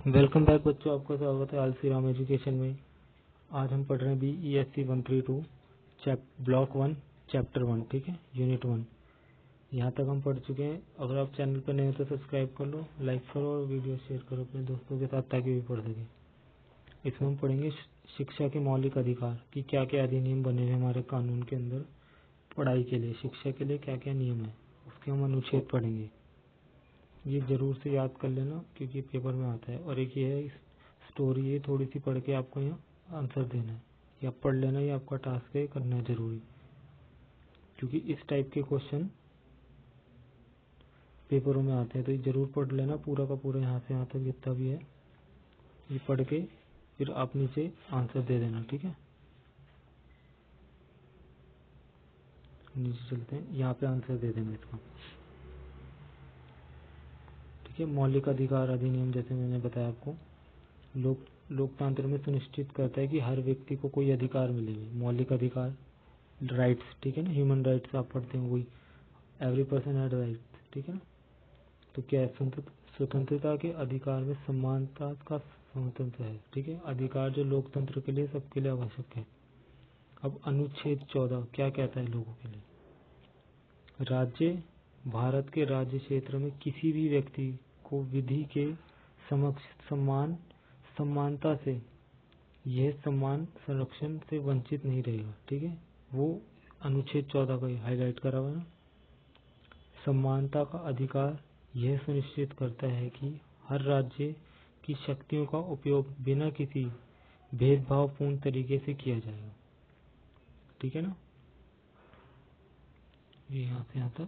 Welcome back बच्चों, आपका स्वागत है आलसी राम एजुकेशन में। आज हम पढ़ रहे हैं BESC 132 ब्लॉक 1 चैप्टर 1, ठीक है, यूनिट 1। यहाँ तक हम पढ़ चुके हैं। अगर आप चैनल पर नए हो तो सब्सक्राइब कर लो, लाइक करो और वीडियो शेयर करो अपने दोस्तों के साथ ताकि भी पढ़ सके। इसमें हम पढ़ेंगे शिक्षा के मौलिक अधिकार कि क्या क्या अधिनियम बने हैं हमारे कानून के अंदर पढ़ाई के लिए, शिक्षा के लिए क्या क्या नियम है, उसके हम अनुच्छेद पढ़ेंगे। ये जरूर से याद कर लेना क्योंकि पेपर में आता है। और एक ये है स्टोरी, ये थोड़ी सी पढ़ के आपको यहाँ आंसर देना है या पढ़ लेना, ये आपका टास्क है, करना है जरूरी, क्योंकि इस टाइप के क्वेश्चन पेपरों में आते हैं। तो ये जरूर पढ़ लेना पूरा का पूरा, यहाँ से यहाँ तक जितना भी है ये पढ़ के फिर आप नीचे आंसर दे देना, ठीक है। नीचे चलते हैं, यहाँ पे आंसर दे देना इसका, ठीक है। मौलिक अधिकार अधिनियम, जैसे मैंने बताया आपको, लोकतंत्र में सुनिश्चित करता है कि हर व्यक्ति को कोई अधिकार मिलेंगे। मौलिक अधिकार, राइट्स, ठीक है ना, ह्यूमन राइट्स आप पढ़ते हैं वही, एवरी पर्सन हैड राइट्स, ठीक है ना। तो क्या है, स्वतंत्रता के अधिकार में समानता का स्वतंत्र है, ठीक है। अधिकार जो लोकतंत्र के लिए सबके लिए आवश्यक है। अब अनुच्छेद 14 क्या कहता है लोगों के लिए। राज्य, भारत के राज्य क्षेत्र में किसी भी व्यक्ति को विधि के समक्ष समानता से, यह समान संरक्षण से वंचित नहीं रहेगा, ठीक है। वो अनुच्छेद 14 का हाईलाइट करा हुआ है ना। समानता का अधिकार यह सुनिश्चित करता है कि हर राज्य की शक्तियों का उपयोग बिना किसी भेदभावपूर्ण तरीके से किया जाएगा, ठीक है ना। ये यहाँ से यहाँ तक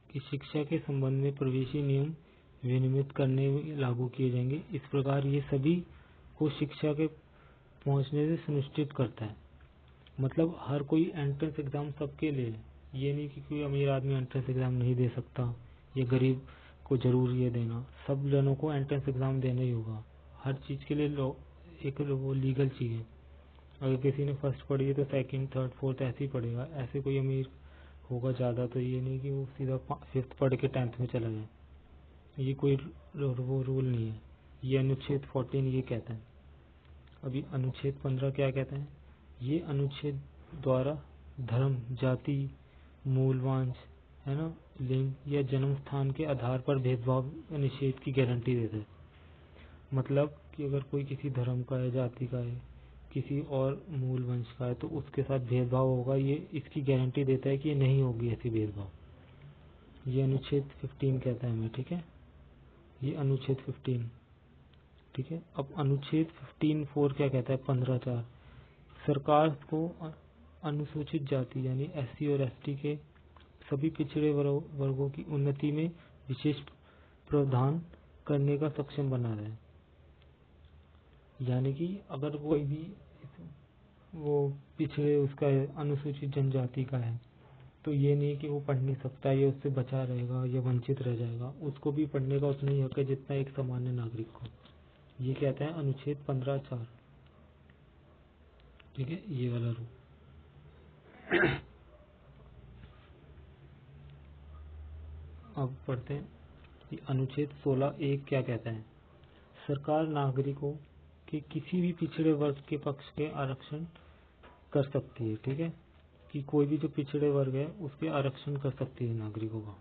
कि शिक्षा के संबंध में प्रवेशी नियम विनियमित करने में लागू किए जाएंगे। इस प्रकार ये सभी को शिक्षा के पहुंचने से सुनिश्चित करता है। मतलब हर कोई एंट्रेंस एग्जाम सबके लिए है। ये नहीं कि कोई अमीर आदमी एंट्रेंस एग्जाम नहीं दे सकता, ये गरीब को जरूर ये देना। सब जनों को एंट्रेंस एग्जाम देना ही होगा। हर चीज के लिए एक वो लीगल चीज है। अगर किसी ने फर्स्ट पढ़ी है तो सेकंड, थर्ड, फोर्थ ऐसे ही पढ़ेगा। ऐसे कोई अमीर होगा ज्यादा तो ये नहीं कि वो सीधा फिफ्थ पढ़ के 10th में चला जाए। ये कोई वो रूल नहीं है। ये अनुच्छेद 14 ये कहता है। अभी अनुच्छेद 15 क्या कहता है। ये अनुच्छेद द्वारा धर्म, जाति, मूलवांश, है ना, लिंग या जन्म स्थान के आधार पर भेदभाव निषेध की गारंटी देता है। मतलब कि अगर कोई किसी धर्म का है, जाति का है, किसी और मूल वंश का है तो उसके साथ भेदभाव होगा, ये इसकी गारंटी देता है कि ये नहीं होगी ऐसी भेदभाव। ये अनुच्छेद 15 कहता है हमें, ठीक है। ये अनुच्छेद 15, ठीक है। अब अनुच्छेद 15(4) क्या कहता है। 15(4) सरकार को अनुसूचित जाति यानी SC और ST के सभी पिछड़े वर्गों की उन्नति में विशेष प्रावधान करने का सक्षम बना रहे। यानी कि अगर कोई भी वो पिछड़े उसका है, अनुसूचित जनजाति का है, तो ये नहीं कि वो पढ़ नहीं सकता, ये उससे बचा रहेगा या वंचित रह जाएगा। उसको भी पढ़ने का उतना ही हक है जितना एक सामान्य नागरिक को। ये कहते हैं अनुच्छेद 15(4), ठीक है, ये वाला रूल। अब पढ़ते हैं कि अनुच्छेद 16(1) क्या कहता है। सरकार नागरिकों के किसी भी पिछड़े वर्ग के पक्ष के आरक्षण कर सकती है, ठीक है। कि कोई भी जो पिछड़े वर्ग है उसके आरक्षण कर सकती है नागरिकों का।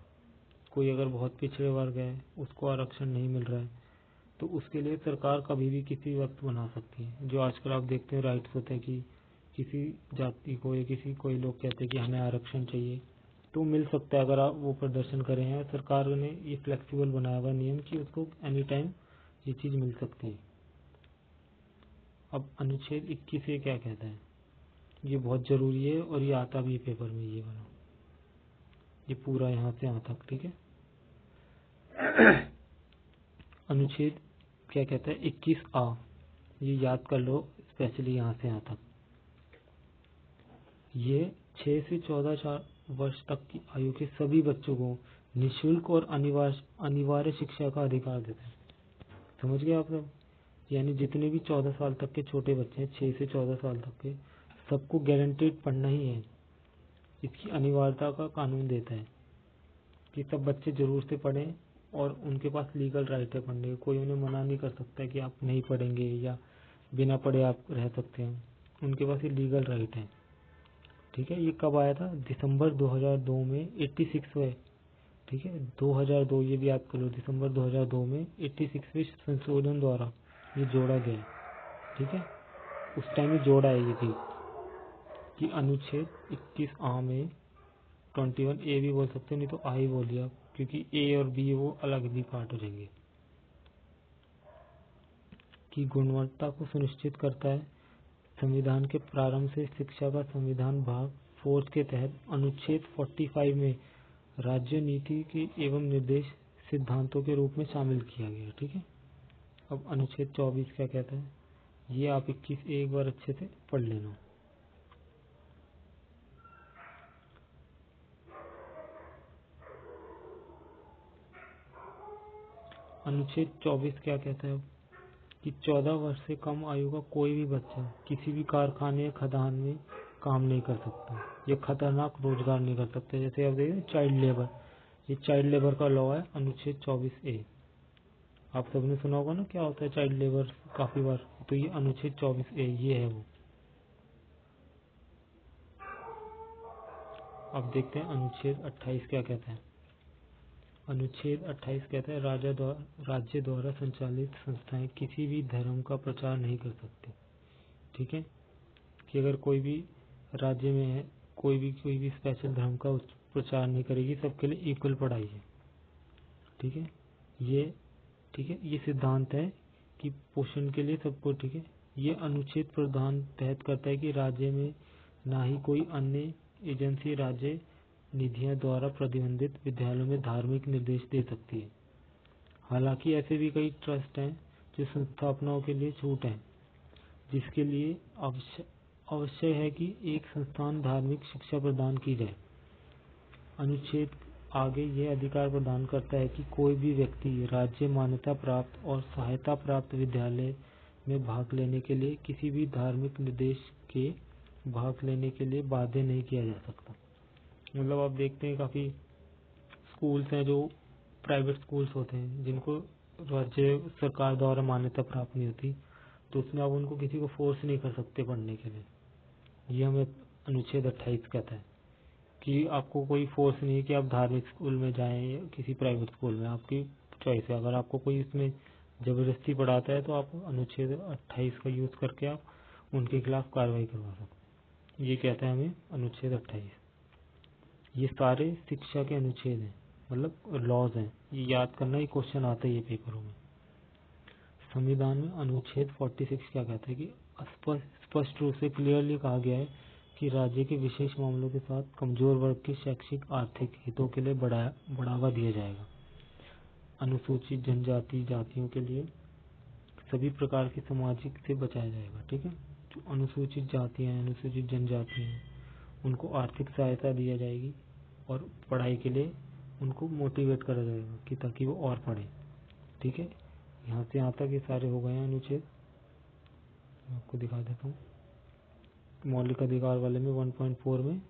कोई अगर बहुत पिछड़े वर्ग है, उसको आरक्षण नहीं मिल रहा है, तो उसके लिए सरकार कभी भी किसी वक्त बना सकती है। जो आजकल आप देखते हैं राइट्स होते हैं कि किसी जाति को या किसी, कोई लोग कहते हैं कि हमें आरक्षण चाहिए, तो मिल सकता है अगर आप वो प्रदर्शन करें हैं। सरकार ने ये फ्लेक्सिबल बनाया हुआ नियम कि उसको एनी टाइम ये चीज मिल सकती है। अब अनुच्छेद 21 ये क्या कहता है। ये बहुत जरूरी है और ये आता भी है पेपर में, ये वाला, ये पूरा यहाँ से यहाँ तक, ठीक है। अनुच्छेद क्या कहता है 21(a), ये याद कर लो स्पेशली यहाँ से यहाँ तक। ये 6 से 14 वर्ष तक की आयु के सभी बच्चों को निःशुल्क और अनिवार्य शिक्षा का अधिकार देता है। समझ गए आप लोग। यानी जितने भी 14 साल तक के छोटे बच्चे हैं, 6 से 14 साल तक के, सबको गारंटीड पढ़ना ही है। इसकी अनिवार्यता का कानून देता है कि सब बच्चे जरूर से पढ़ें और उनके पास लीगल राइट है पढ़ने का, कोई उन्हें मना नहीं कर सकता है कि आप नहीं पढ़ेंगे या बिना पढ़े आप रह सकते हैं, उनके पास ये लीगल राइट है। ठीक है, ये कब आया था? दिसंबर 2002 में 86वें, ठीक है 2002, ये भी याद कर लो, दिसंबर 2002 में 86वें संशोधन द्वारा ये जोड़ा गया। ठीक है, उस टाइम में जोड़ा है ये भी कि अनुच्छेद 21A में 21A भी बोल सकते हैं, नहीं तो आई बोलिए आप, क्योंकि ए और बी वो अलग भी पार्ट हो जाएंगे। कि गुणवत्ता को सुनिश्चित करता है। संविधान के प्रारंभ से शिक्षा का संविधान भाग 4 के तहत अनुच्छेद 45 में राज्य नीति के एवं निर्देश सिद्धांतों के रूप में शामिल किया गया। ठीक है, अब अनुच्छेद 24 क्या कहता है, ये आप 21 एक बार अच्छे से पढ़ लेना। अनुच्छेद 24 क्या कहता है कि 14 वर्ष से कम आयु का कोई भी बच्चा किसी भी कारखाने या खदान में काम नहीं कर सकता, ये खतरनाक रोजगार नहीं कर सकता। जैसे आप देखिए चाइल्ड लेबर, ये चाइल्ड लेबर का लॉ है अनुच्छेद 24A। आप सबने सुना होगा ना क्या होता है चाइल्ड लेबर काफी बार, तो ये अनुच्छेद 24A ये है वो। अब देखते हैं अनुच्छेद 28 क्या कहता है। अनुच्छेद 28 कहता है राज्य द्वारा संचालित संस्थाएं किसी भी धर्म का प्रचार नहीं कर सकती। ठीक है, कि अगर कोई भी राज्य में है, कोई भी स्पेशल धर्म का प्रचार नहीं करेगी, सबके लिए इक्वल पढ़ाई है। ठीक है, ये सिद्धांत है कि पोषण के लिए सबको। ठीक है, ये अनुच्छेद प्रधान तहत करता है कि राज्य में ना ही कोई अन्य एजेंसी राज्य निधियों द्वारा प्रतिबंधित विद्यालयों में धार्मिक निर्देश दे सकती है। हालांकि ऐसे भी कई ट्रस्ट हैं जो संस्थापनाओं के लिए छूट है, जिसके लिए अवश्य है कि एक संस्थान धार्मिक शिक्षा प्रदान की जाए। अनुच्छेद आगे यह अधिकार प्रदान करता है कि कोई भी व्यक्ति राज्य मान्यता प्राप्त और सहायता प्राप्त विद्यालय में भाग लेने के लिए किसी भी धार्मिक निर्देश के भाग लेने के लिए बाध्य नहीं किया जा सकता। मतलब आप देखते हैं काफी स्कूल्स हैं जो प्राइवेट स्कूल्स होते हैं जिनको राज्य सरकार द्वारा मान्यता प्राप्त नहीं होती, तो उसमें आप उनको किसी को फोर्स नहीं कर सकते पढ़ने के लिए। ये हमें अनुच्छेद 28 कहता है कि आपको कोई फोर्स नहीं है कि आप धार्मिक स्कूल में जाएं या किसी प्राइवेट स्कूल में, आपकी चॉइस है। अगर आपको कोई इसमें जबरदस्ती पढ़ाता है तो आप अनुच्छेद 28 का यूज करके आप उनके खिलाफ कार्रवाई करवा सकते हैं। ये कहता है हमें अनुच्छेद 28। ये सारे शिक्षा के अनुच्छेद हैं, मतलब लॉज हैं, ये याद करना, ये क्वेश्चन आता है ये पेपरों में। संविधान में अनुच्छेद 46 क्या कहता है कि स्पष्ट रूप से क्लियरली कहा गया है कि राज्य के विशेष मामलों के साथ कमजोर वर्ग के शैक्षिक आर्थिक हितों के लिए बढ़ावा दिया जाएगा। अनुसूचित जनजाति जातियों के लिए सभी प्रकार की सामाजिक से बचाया जाएगा। ठीक है, जो अनुसूचित जातियां हैं, अनुसूचित जनजाति हैं, उनको आर्थिक सहायता दिया जाएगी और पढ़ाई के लिए उनको मोटिवेट करा जाएगा कि ताकि वो और पढ़े। ठीक है, यहाँ से यहाँ तक ये सारे हो गए हैं अनुच्छेद। मैं आपको दिखा देता हूँ। मौलिक अधिकार वाले में 1.4 में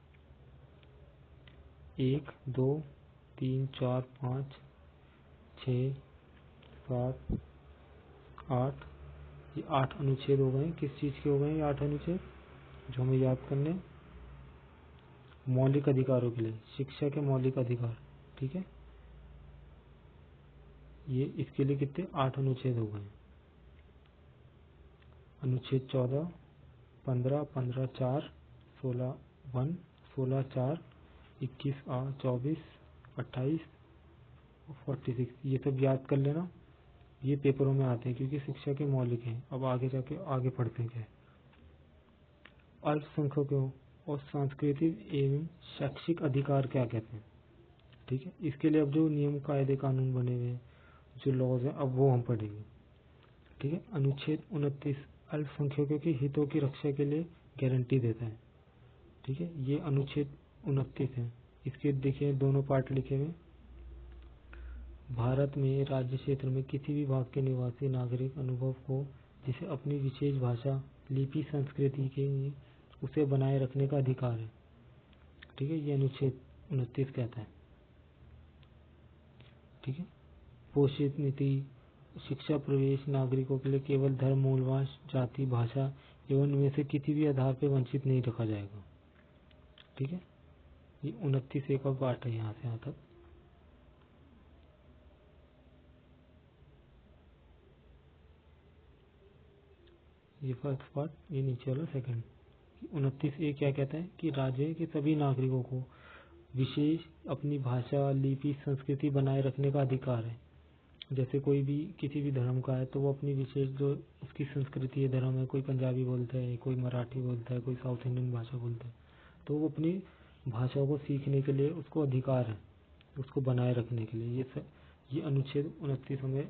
1, 2, 3, 4, 5, 6, 7, 8, ये 8 अनुच्छेद हो गए। किस चीज के हो गए ये 8 अनुच्छेद जो हमें याद करने हैं? मौलिक अधिकारों के लिए, शिक्षा के मौलिक अधिकार। ठीक है, ये इसके लिए कितने 8 अनुच्छेद हो गए। अनुच्छेद 14, 15, 15(4), 16(1), 16(4), 21A, 24, 28 और 46, ये सब याद कर लेना। ये पेपरों में आते हैं क्योंकि शिक्षा के मौलिक हैं। अब आगे जाके आगे पढ़ते हैं क्या है। अल्पसंख्यकों और सांस्कृतिक एवं शैक्षिक अधिकार क्या कहते हैं। ठीक है, इसके लिए अब जो नियम कायदे कानून बने हुए हैं, जो लॉज हैं, अब वो हम पढ़ेंगे। ठीक है, अनुच्छेद 29 अल्पसंख्यकों के हितों की रक्षा के लिए गारंटी देता है। ठीक है, ये अनुच्छेद 29 है। इसके देखिए दोनों पार्ट लिखे हुए। भारत में राज्य क्षेत्र में किसी भी भाग के निवासी नागरिक अनुभव को जिसे अपनी विशेष भाषा लिपि संस्कृति के उसे बनाए रखने का अधिकार है। ठीक है, ये अनुच्छेद 29 कहता है। ठीक है, पोषित नीति शिक्षा प्रवेश नागरिकों के लिए केवल धर्म मूलवाद जाति भाषा एवं इनमें से किसी भी आधार पर वंचित नहीं रखा जाएगा। ठीक है, ये 29 का पार्ट है यहाँ से यहाँ तक। ये फर्स्ट पार्ट, ये नीचे वाला सेकंड। 29 क्या कहता है कि राज्य के सभी नागरिकों को विशेष अपनी भाषा लिपि संस्कृति बनाए रखने का अधिकार है। जैसे कोई भी किसी भी धर्म का है तो वो अपनी विशेष जो उसकी संस्कृति है, धर्म है, कोई पंजाबी बोलता है, कोई मराठी बोलता है, कोई साउथ इंडियन भाषा बोलता है, तो वो अपनी भाषा को सीखने के लिए उसको अधिकार है, उसको बनाए रखने के लिए। ये अनुच्छेद 29 हमें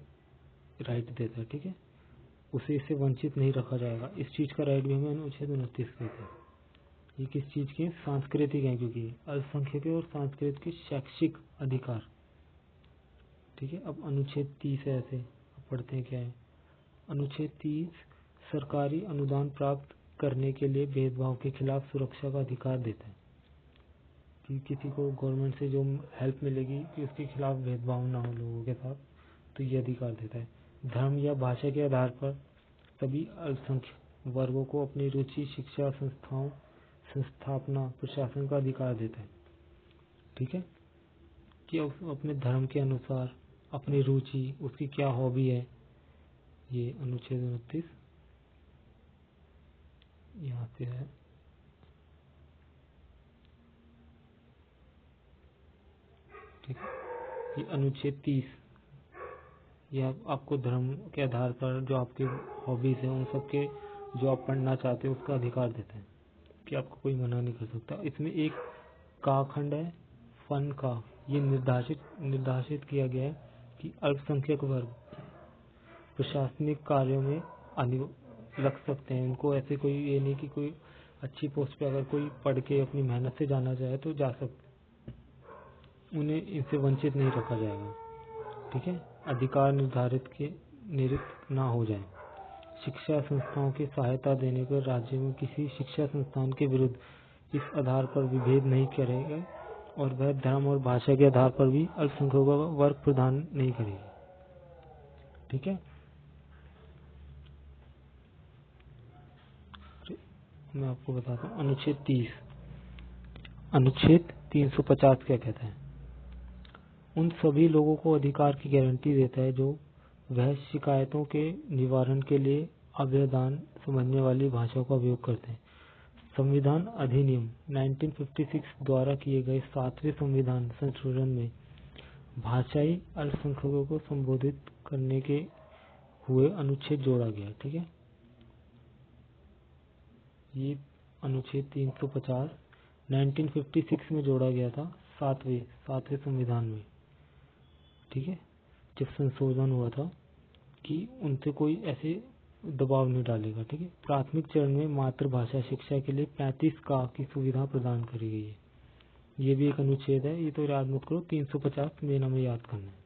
राइट देता है। ठीक है, उसे इससे वंचित नहीं रखा जाएगा। इस चीज का राइट भी हमें अनुच्छेद 29 देता है। ये किस चीज के? सांस्कृतिक है, क्योंकि अल्पसंख्यकों और सांस्कृतिक के शैक्षिक अधिकार। ठीक है, अब अनुच्छेद 30 है, ऐसे अब पढ़ते हैं क्या है। अनुच्छेद 30 सरकारी अनुदान प्राप्त करने के लिए भेदभाव के खिलाफ सुरक्षा का अधिकार देता है कि किसी को गवर्नमेंट से जो हेल्प मिलेगी कि उसके खिलाफ भेदभाव ना हो लोगों के साथ, तो ये अधिकार देता है। धर्म या भाषा के आधार पर सभी अल्पसंख्यक वर्गों को अपनी रुचि शिक्षा संस्थाओं संस्थापना प्रशासन का अधिकार देता है। ठीक है, कि अपने धर्म के अनुसार अपनी रुचि, उसकी क्या हॉबी है, ये अनुच्छेद 29 यहाँ पे है। ठीक है, ये अनुच्छेद 30 यह आपको धर्म के आधार पर जो आपके हॉबीज है उन सब के जो आप पढ़ना चाहते हो उसका अधिकार देता है कि आपको कोई मना नहीं कर सकता। इसमें एक का खंड है फन का, ये निर्धारित किया गया है कि अल्पसंख्यक वर्ग प्रशासनिक कार्यों में लग सकते हैं। उनको ऐसे कोई ये नहीं कि कोई अच्छी पोस्ट पे अगर कोई पढ़ के अपनी मेहनत से जाना चाहे तो जा सकते, उन्हें इनसे वंचित नहीं रखा जाएगा। ठीक है, अधिकार निर्धारित ना हो जाए। शिक्षा संस्थाओं की सहायता देने पर राज्य में किसी शिक्षा संस्थान के विरुद्ध इस आधार पर विभेद नहीं करेगा और वह धर्म और भाषा के आधार पर भी अल्पसंख्यकों का वर्ग प्रदान नहीं करेगी। ठीक है, मैं आपको बताता हूँ अनुच्छेद 30 अनुच्छेद 350 क्या कहता है। उन सभी लोगों को अधिकार की गारंटी देता है जो वह शिकायतों के निवारण के लिए अभ्यदान समझने वाली भाषा का उपयोग करते हैं। संविधान अधिनियम 1956 द्वारा किए गए 7वें संविधान संशोधन में भाषाई अल्पसंख्यकों को संबोधित करने के हुए अनुच्छेद जोड़ा गया। ठीक है, ये अनुच्छेद 350 1956 में जोड़ा गया था, सातवें संविधान में। ठीक है, जब संशोधन हुआ था कि उनसे कोई ऐसे दबाव नहीं डालेगा। ठीक है, प्राथमिक चरण में मातृभाषा शिक्षा के लिए 35 का की सुविधा प्रदान करी गई है। ये भी एक अनुच्छेद है, ये तो याद मत करो, 350 में हमें याद करना है।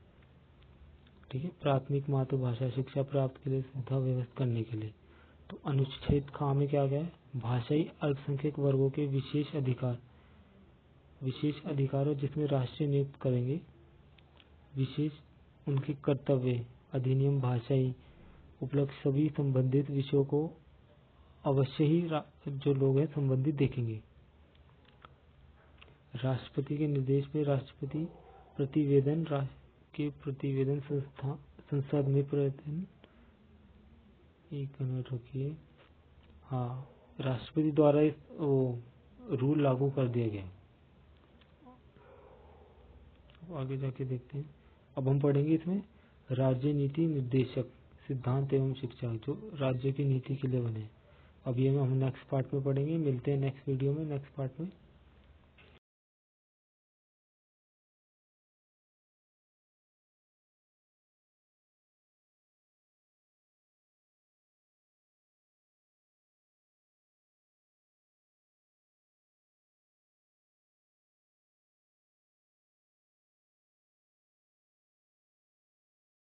ठीक है, प्राथमिक मातृभाषा शिक्षा प्राप्त के लिए सुविधा व्यवस्था करने के लिए। तो अनुच्छेद खा में क्या गया है, भाषाई अल्पसंख्यक वर्गों के विशेष अधिकार जिसमें राष्ट्रीय नियुक्त करेंगे विशेष उनके कर्तव्य अधिनियम भाषाई उपलब्ध सभी संबंधित विषयों को अवश्य ही जो लोग हैं संबंधित देखेंगे। राष्ट्रपति के निर्देश पे राष्ट्रपति प्रतिवेदन संसद में प्रतिवेदन एक मिनट रुकिए, हाँ, राष्ट्रपति द्वारा इस रूल लागू कर दिया गया। आगे जाके देखते हैं। अब हम पढ़ेंगे इसमें राज्य नीति निर्देशक सिद्धांत एवं शिक्षा जो राज्य की नीति के लिए बने। अब ये हम नेक्स्ट पार्ट में पढ़ेंगे। मिलते हैं नेक्स्ट वीडियो में नेक्स्ट पार्ट में।